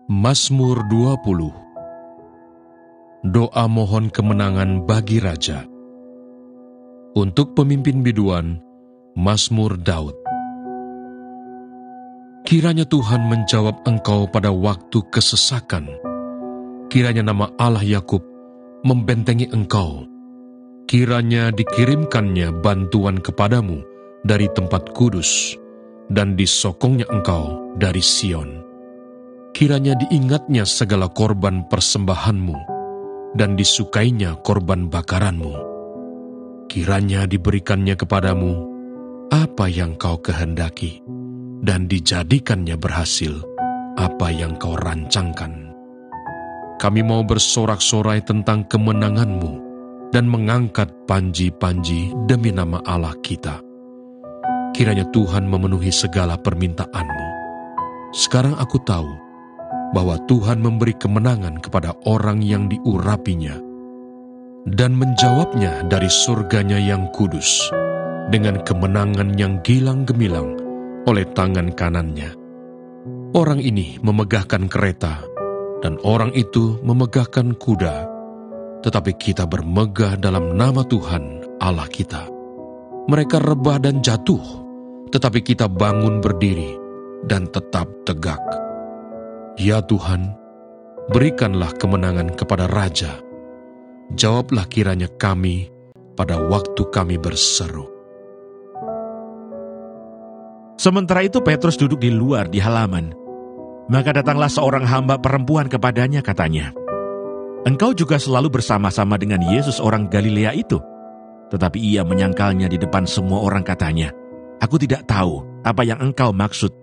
Mazmur 20. Doa mohon kemenangan bagi Raja. Untuk pemimpin biduan, Mazmur Daud. Kiranya Tuhan menjawab engkau pada waktu kesesakan. Kiranya nama Allah Yakub membentengi engkau. Kiranya dikirimkannya bantuan kepadamu dari tempat kudus, dan disokongnya engkau dari Sion. Kiranya diingatnya segala korban persembahanmu, dan disukainya korban bakaranmu. Kiranya diberikannya kepadamu apa yang kau kehendaki, dan dijadikannya berhasil apa yang kau rancangkan. Kami mau bersorak-sorai tentang kemenanganmu, dan mengangkat panji-panji demi nama Allah kita. Kiranya Tuhan memenuhi segala permintaanmu. Sekarang aku tahu bahwa Tuhan memberi kemenangan kepada orang yang diurapinya, dan menjawabnya dari surganya yang kudus, dengan kemenangan yang gilang gemilang oleh tangan kanannya. Orang ini memegahkan kereta, dan orang itu memegahkan kuda, tetapi kita bermegah dalam nama Tuhan Allah kita. Mereka rebah dan jatuh, tetapi kita bangun berdiri dan tetap tegak. Ya Tuhan, berikanlah kemenangan kepada Raja. Jawablah kiranya kami pada waktu kami berseru. Sementara itu Petrus duduk di luar di halaman. Maka datanglah seorang hamba perempuan kepadanya, katanya, "Engkau juga selalu bersama-sama dengan Yesus orang Galilea itu." Tetapi ia menyangkalnya di depan semua orang, katanya, "Aku tidak tahu apa yang engkau maksud."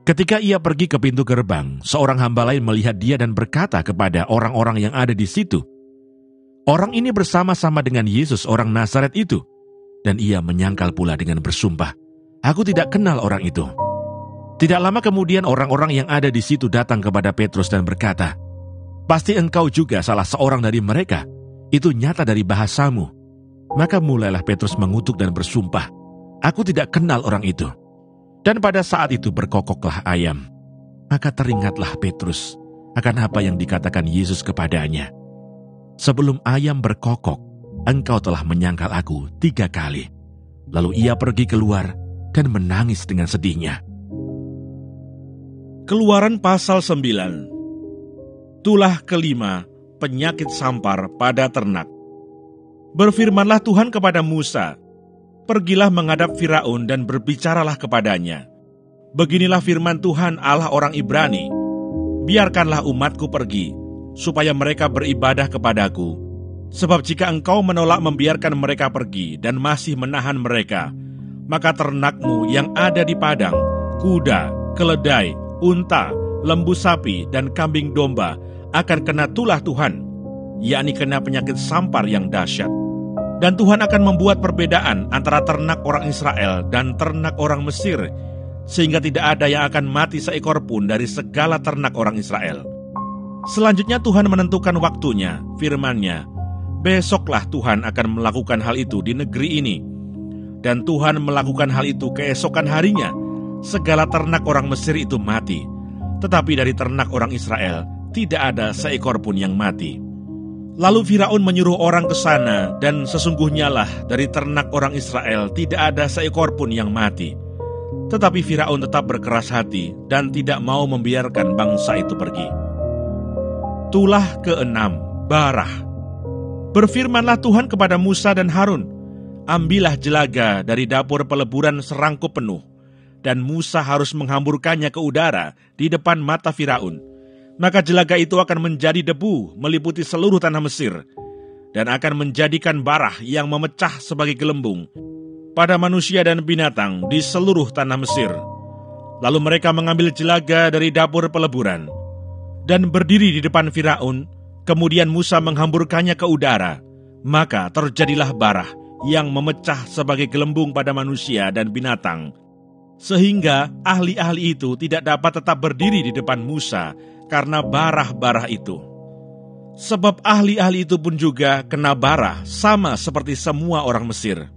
Ketika ia pergi ke pintu gerbang, seorang hamba lain melihat dia dan berkata kepada orang-orang yang ada di situ, "Orang ini bersama-sama dengan Yesus orang Nazaret itu." Dan ia menyangkal pula dengan bersumpah, "Aku tidak kenal orang itu." Tidak lama kemudian orang-orang yang ada di situ datang kepada Petrus dan berkata, "Pasti engkau juga salah seorang dari mereka. Itu nyata dari bahasamu." Maka mulailah Petrus mengutuk dan bersumpah, "Aku tidak kenal orang itu." Dan pada saat itu berkokoklah ayam. Maka teringatlah Petrus akan apa yang dikatakan Yesus kepadanya, "Sebelum ayam berkokok, engkau telah menyangkal aku 3 kali." Lalu ia pergi keluar dan menangis dengan sedihnya. Keluaran pasal 9. Tulah kelima, penyakit sampar pada ternak. Berfirmanlah Tuhan kepada Musa, "Pergilah menghadap Firaun dan berbicaralah kepadanya. Beginilah firman Tuhan Allah orang Ibrani, biarkanlah umatku pergi, supaya mereka beribadah kepadaku. Sebab jika engkau menolak membiarkan mereka pergi dan masih menahan mereka, maka ternakmu yang ada di padang, kuda, keledai, unta, lembu sapi, dan kambing domba akan kena tulah Tuhan, yakni kena penyakit sampar yang dahsyat. Dan Tuhan akan membuat perbedaan antara ternak orang Israel dan ternak orang Mesir, sehingga tidak ada yang akan mati seekor pun dari segala ternak orang Israel. Selanjutnya Tuhan menentukan waktunya, firman-Nya, besoklah Tuhan akan melakukan hal itu di negeri ini. Dan Tuhan melakukan hal itu keesokan harinya, segala ternak orang Mesir itu mati, tetapi dari ternak orang Israel tidak ada seekor pun yang mati. Lalu Firaun menyuruh orang ke sana, dan sesungguhnya lah dari ternak orang Israel tidak ada seekor pun yang mati. Tetapi Firaun tetap berkeras hati dan tidak mau membiarkan bangsa itu pergi. Tulah ke-6, Barah. Berfirmanlah Tuhan kepada Musa dan Harun, "Ambillah jelaga dari dapur peleburan serangkup penuh, dan Musa harus menghamburkannya ke udara di depan mata Firaun. Maka jelaga itu akan menjadi debu meliputi seluruh tanah Mesir, dan akan menjadikan barah yang memecah sebagai gelembung pada manusia dan binatang di seluruh tanah Mesir." Lalu mereka mengambil jelaga dari dapur peleburan dan berdiri di depan Firaun. Kemudian Musa menghamburkannya ke udara, maka terjadilah barah yang memecah sebagai gelembung pada manusia dan binatang, sehingga ahli-ahli itu tidak dapat tetap berdiri di depan Musa karena barah-barah itu. Sebab ahli-ahli itu pun juga kena barah sama seperti semua orang Mesir.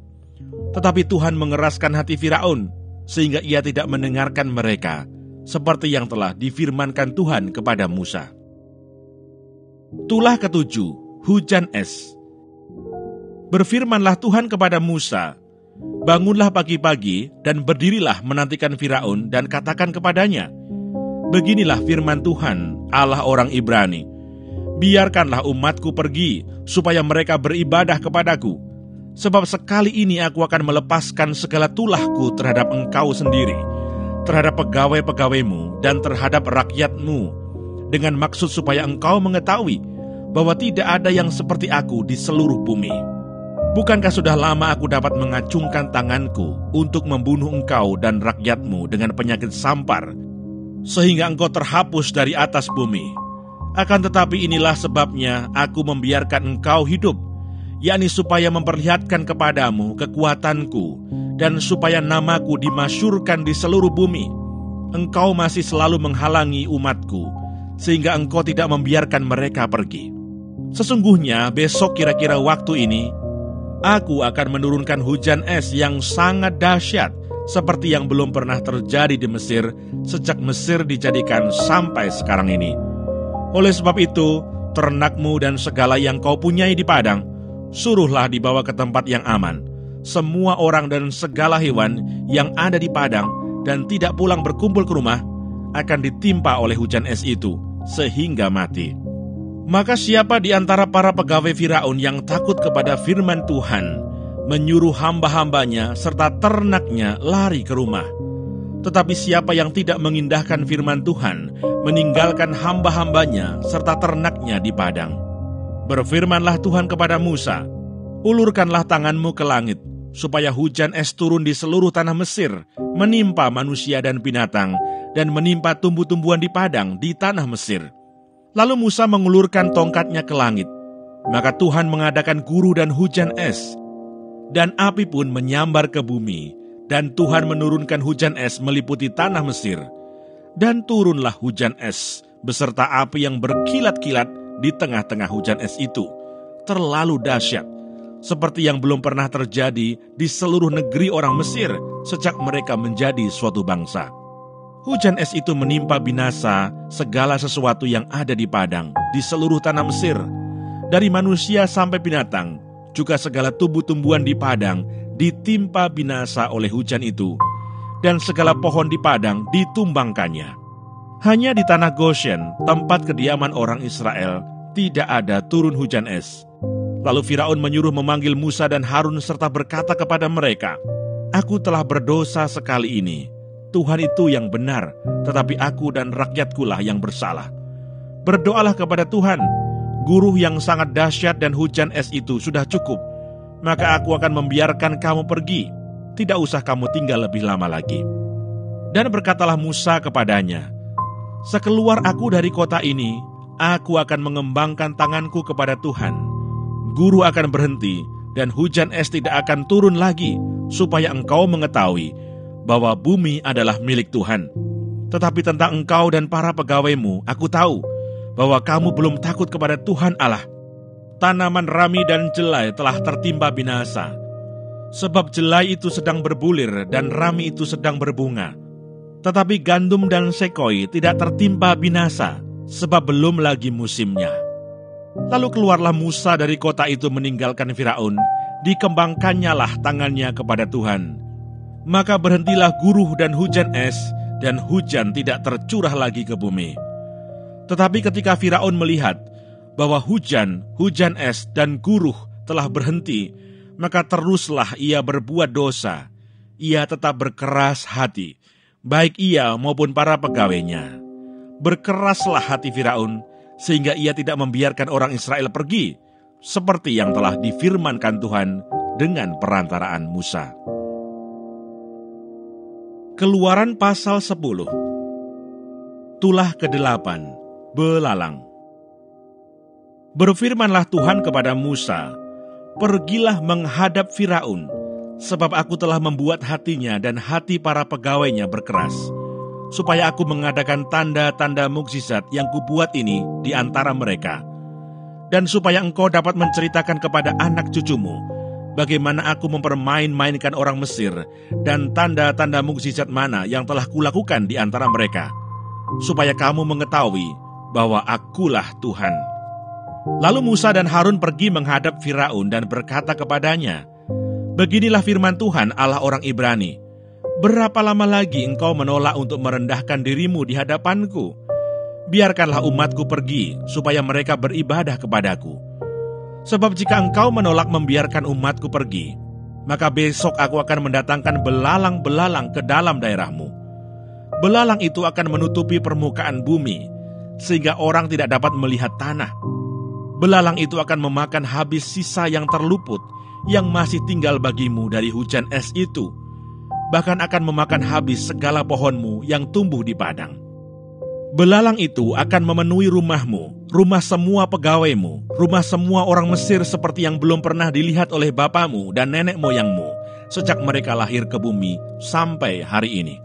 Tetapi Tuhan mengeraskan hati Firaun, sehingga ia tidak mendengarkan mereka, seperti yang telah difirmankan Tuhan kepada Musa. Tulah ketujuh, hujan es. Berfirmanlah Tuhan kepada Musa, bangunlah pagi-pagi dan berdirilah menantikan Firaun dan katakan kepadanya, beginilah firman Tuhan, Allah orang Ibrani, biarkanlah umatku pergi, supaya mereka beribadah kepadaku. Sebab sekali ini aku akan melepaskan segala tulahku terhadap engkau sendiri, terhadap pegawai-pegawaimu dan terhadap rakyatmu, dengan maksud supaya engkau mengetahui bahwa tidak ada yang seperti aku di seluruh bumi. Bukankah sudah lama aku dapat mengacungkan tanganku untuk membunuh engkau dan rakyatmu dengan penyakit sampar, sehingga engkau terhapus dari atas bumi? Akan tetapi inilah sebabnya aku membiarkan engkau hidup, yakni supaya memperlihatkan kepadamu kekuatanku, dan supaya namaku dimasyurkan di seluruh bumi. Engkau masih selalu menghalangi umatku, sehingga engkau tidak membiarkan mereka pergi. Sesungguhnya besok kira-kira waktu ini, aku akan menurunkan hujan es yang sangat dahsyat, seperti yang belum pernah terjadi di Mesir, sejak Mesir dijadikan sampai sekarang ini. Oleh sebab itu, ternakmu dan segala yang kau punyai di padang, suruhlah dibawa ke tempat yang aman. Semua orang dan segala hewan yang ada di padang dan tidak pulang berkumpul ke rumah, akan ditimpa oleh hujan es itu, sehingga mati. Maka siapa di antara para pegawai Firaun yang takut kepada firman Tuhan, menyuruh hamba-hambanya serta ternaknya lari ke rumah. Tetapi siapa yang tidak mengindahkan firman Tuhan, meninggalkan hamba-hambanya serta ternaknya di padang. Berfirmanlah Tuhan kepada Musa, ulurkanlah tanganmu ke langit, supaya hujan es turun di seluruh tanah Mesir, menimpa manusia dan binatang, dan menimpa tumbuh-tumbuhan di padang di tanah Mesir. Lalu Musa mengulurkan tongkatnya ke langit, maka Tuhan mengadakan guru dan hujan es, dan api pun menyambar ke bumi, dan Tuhan menurunkan hujan es meliputi tanah Mesir. Dan turunlah hujan es beserta api yang berkilat-kilat di tengah-tengah hujan es itu, terlalu dahsyat, seperti yang belum pernah terjadi di seluruh negeri orang Mesir sejak mereka menjadi suatu bangsa. Hujan es itu menimpa binasa segala sesuatu yang ada di padang, di seluruh tanah Mesir, dari manusia sampai binatang, juga segala tumbuh-tumbuhan di padang ditimpa binasa oleh hujan itu, dan segala pohon di padang ditumbangkannya. Hanya di tanah Goshen, tempat kediaman orang Israel, tidak ada turun hujan es. Lalu Firaun menyuruh memanggil Musa dan Harun serta berkata kepada mereka, aku telah berdosa sekali ini. Tuhan itu yang benar, tetapi aku dan rakyatkulah yang bersalah. Berdoalah kepada Tuhan. Guru yang sangat dahsyat dan hujan es itu sudah cukup. Maka aku akan membiarkan kamu pergi. Tidak usah kamu tinggal lebih lama lagi. Dan berkatalah Musa kepadanya, sekeluar aku dari kota ini, aku akan mengembangkan tanganku kepada Tuhan. Guru akan berhenti, dan hujan es tidak akan turun lagi, supaya engkau mengetahui bahwa bumi adalah milik Tuhan. Tetapi tentang engkau dan para pegawaimu, aku tahu bahwa kamu belum takut kepada Tuhan Allah. Tanaman rami dan jelai telah tertimpa binasa, sebab jelai itu sedang berbulir dan rami itu sedang berbunga. Tetapi gandum dan sekoi tidak tertimpa binasa, sebab belum lagi musimnya. Lalu keluarlah Musa dari kota itu meninggalkan Firaun, dikembangkannya lah tangannya kepada Tuhan. Maka berhentilah guruh dan hujan es, dan hujan tidak tercurah lagi ke bumi. Tetapi ketika Firaun melihat bahwa hujan es dan guruh telah berhenti, maka teruslah ia berbuat dosa. Ia tetap berkeras hati, baik ia maupun para pegawainya. Berkeraslah hati Firaun, sehingga ia tidak membiarkan orang Israel pergi, seperti yang telah difirmankan Tuhan dengan perantaraan Musa. Keluaran pasal 10. Tulah ke-8, belalang. Berfirmanlah Tuhan kepada Musa, pergilah menghadap Firaun, sebab aku telah membuat hatinya dan hati para pegawainya berkeras, supaya aku mengadakan tanda-tanda mukjizat yang kubuat ini di antara mereka, dan supaya engkau dapat menceritakan kepada anak cucumu bagaimana aku mempermain-mainkan orang Mesir dan tanda-tanda mukjizat mana yang telah kulakukan di antara mereka, supaya kamu mengetahui bahwa akulah Tuhan." Lalu Musa dan Harun pergi menghadap Firaun dan berkata kepadanya, "Beginilah firman Tuhan Allah orang Ibrani, berapa lama lagi engkau menolak untuk merendahkan dirimu di hadapanku? Biarkanlah umatku pergi, supaya mereka beribadah kepadaku. Sebab jika engkau menolak membiarkan umatku pergi, maka besok aku akan mendatangkan belalang-belalang ke dalam daerahmu. Belalang itu akan menutupi permukaan bumi, sehingga orang tidak dapat melihat tanah. Belalang itu akan memakan habis sisa yang terluput yang masih tinggal bagimu dari hujan es itu, bahkan akan memakan habis segala pohonmu yang tumbuh di padang. Belalang itu akan memenuhi rumahmu, rumah semua pegawaimu, rumah semua orang Mesir seperti yang belum pernah dilihat oleh bapamu dan nenek moyangmu sejak mereka lahir ke bumi sampai hari ini."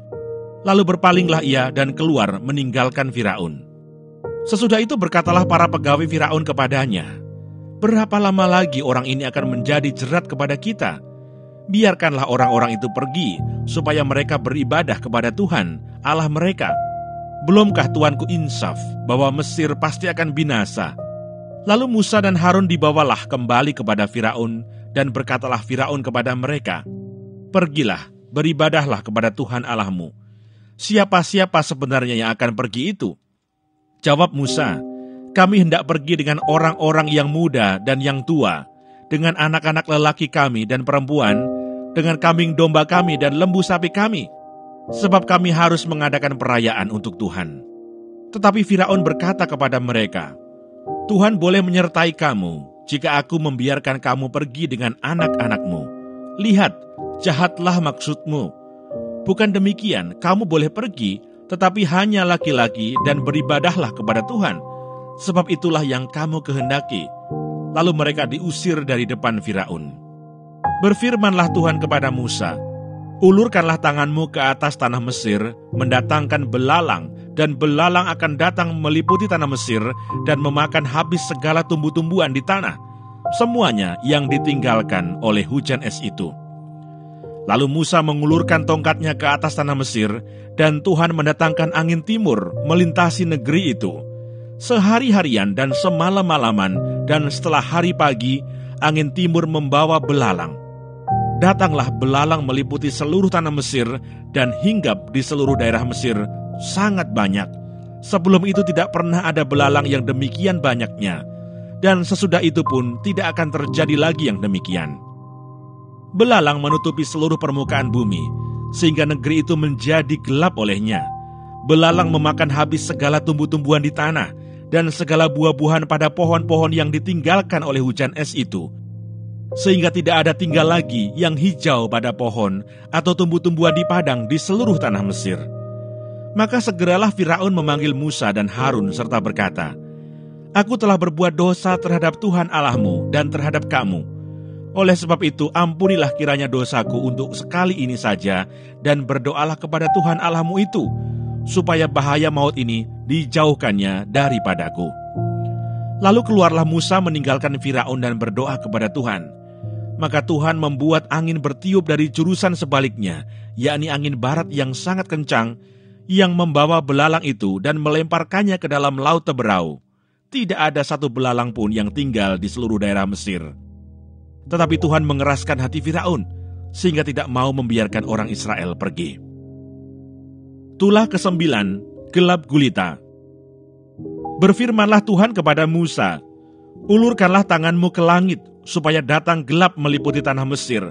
Lalu berpalinglah ia dan keluar meninggalkan Firaun. Sesudah itu berkatalah para pegawai Firaun kepadanya, "Berapa lama lagi orang ini akan menjadi jerat kepada kita? Biarkanlah orang-orang itu pergi, supaya mereka beribadah kepada Tuhan, Allah mereka. Belumkah Tuanku insaf bahwa Mesir pasti akan binasa?" Lalu Musa dan Harun dibawalah kembali kepada Firaun, dan berkatalah Firaun kepada mereka, "Pergilah, beribadahlah kepada Tuhan Allahmu. Siapa-siapa sebenarnya yang akan pergi itu?" Jawab Musa, "Kami hendak pergi dengan orang-orang yang muda dan yang tua, dengan anak-anak lelaki kami dan perempuan, dengan kambing domba kami dan lembu sapi kami, sebab kami harus mengadakan perayaan untuk Tuhan." Tetapi Firaun berkata kepada mereka, "Tuhan boleh menyertai kamu jika aku membiarkan kamu pergi dengan anak-anakmu. Lihat, jahatlah maksudmu. Bukan demikian, kamu boleh pergi, tetapi hanya laki-laki dan beribadahlah kepada Tuhan, sebab itulah yang kamu kehendaki." Lalu mereka diusir dari depan Firaun. Berfirmanlah Tuhan kepada Musa, "Ulurkanlah tanganmu ke atas tanah Mesir, mendatangkan belalang, dan belalang akan datang meliputi tanah Mesir dan memakan habis segala tumbuh-tumbuhan di tanah, semuanya yang ditinggalkan oleh hujan es itu." Lalu Musa mengulurkan tongkatnya ke atas tanah Mesir, dan Tuhan mendatangkan angin timur melintasi negeri itu. Sehari-harian dan semalam-malaman, dan setelah hari pagi, angin timur membawa belalang. Datanglah belalang meliputi seluruh tanah Mesir, dan hinggap di seluruh daerah Mesir sangat banyak. Sebelum itu tidak pernah ada belalang yang demikian banyaknya, dan sesudah itu pun tidak akan terjadi lagi yang demikian. Belalang menutupi seluruh permukaan bumi, sehingga negeri itu menjadi gelap olehnya. Belalang memakan habis segala tumbuh-tumbuhan di tanah, dan segala buah-buahan pada pohon-pohon yang ditinggalkan oleh hujan es itu, sehingga tidak ada tinggal lagi yang hijau pada pohon atau tumbuh-tumbuhan di padang di seluruh tanah Mesir. Maka segeralah Firaun memanggil Musa dan Harun serta berkata, "Aku telah berbuat dosa terhadap Tuhan Allahmu dan terhadap kamu. Oleh sebab itu, ampunilah kiranya dosaku untuk sekali ini saja, dan berdoalah kepada Tuhan Allahmu itu, supaya bahaya maut ini dijauhkannya daripadaku." Lalu keluarlah Musa meninggalkan Firaun dan berdoa kepada Tuhan. Maka Tuhan membuat angin bertiup dari jurusan sebaliknya, yakni angin barat yang sangat kencang, yang membawa belalang itu dan melemparkannya ke dalam laut Teberau. Tidak ada satu belalang pun yang tinggal di seluruh daerah Mesir. Tetapi Tuhan mengeraskan hati Firaun, sehingga tidak mau membiarkan orang Israel pergi. Tulah ke-9, gelap gulita. Berfirmanlah Tuhan kepada Musa, "Ulurkanlah tanganmu ke langit, supaya datang gelap meliputi tanah Mesir,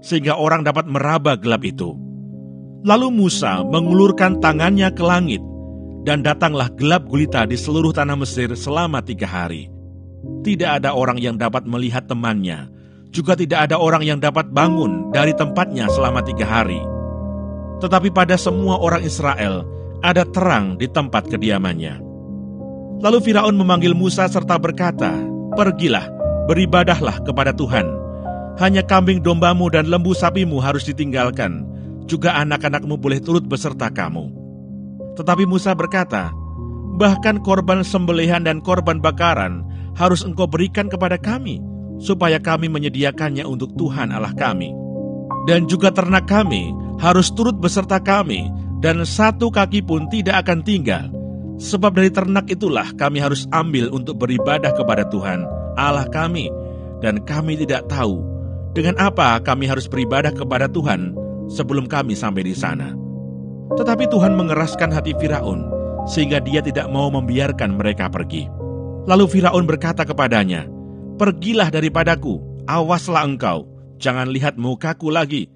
sehingga orang dapat meraba gelap itu." Lalu Musa mengulurkan tangannya ke langit, dan datanglah gelap gulita di seluruh tanah Mesir selama 3 hari. Tidak ada orang yang dapat melihat temannya, juga tidak ada orang yang dapat bangun dari tempatnya selama 3 hari. Tetapi pada semua orang Israel ada terang di tempat kediamannya. Lalu Firaun memanggil Musa serta berkata, "Pergilah, beribadahlah kepada Tuhan. Hanya kambing dombamu dan lembu sapimu harus ditinggalkan, juga anak-anakmu boleh turut beserta kamu." Tetapi Musa berkata, "Bahkan korban sembelihan dan korban bakaran harus engkau berikan kepada kami, supaya kami menyediakannya untuk Tuhan Allah kami. Dan juga ternak kami harus turut beserta kami, dan satu kaki pun tidak akan tinggal. Sebab dari ternak itulah kami harus ambil untuk beribadah kepada Tuhan Allah kami, dan kami tidak tahu dengan apa kami harus beribadah kepada Tuhan sebelum kami sampai di sana. Tetapi Tuhan mengeraskan hati Firaun, sehingga dia tidak mau membiarkan mereka pergi. Lalu Firaun berkata kepadanya, "Pergilah daripadaku, awaslah engkau, jangan lihat mukaku lagi,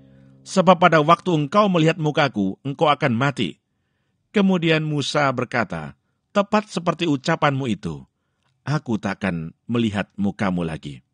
sebab pada waktu engkau melihat mukaku, engkau akan mati." Kemudian Musa berkata, "Tepat seperti ucapanmu itu, aku takkan melihat mukamu lagi."